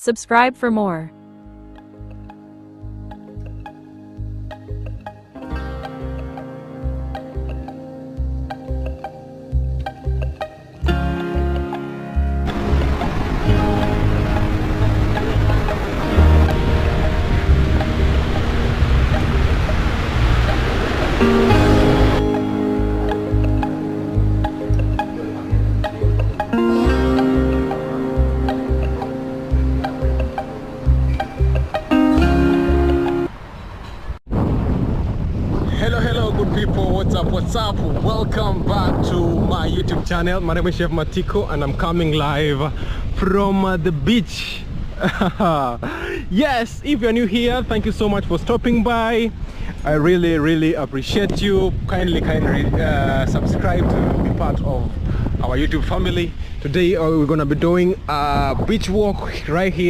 Subscribe for more. Hello good people, what's up, welcome back to my YouTube channel. My name is Chef Matiko and I'm coming live from the beach. Yes, if you're new here, thank you so much for stopping by. I really appreciate you. Kindly subscribe to be part of our YouTube family. Today we're gonna be doing a beach walk right here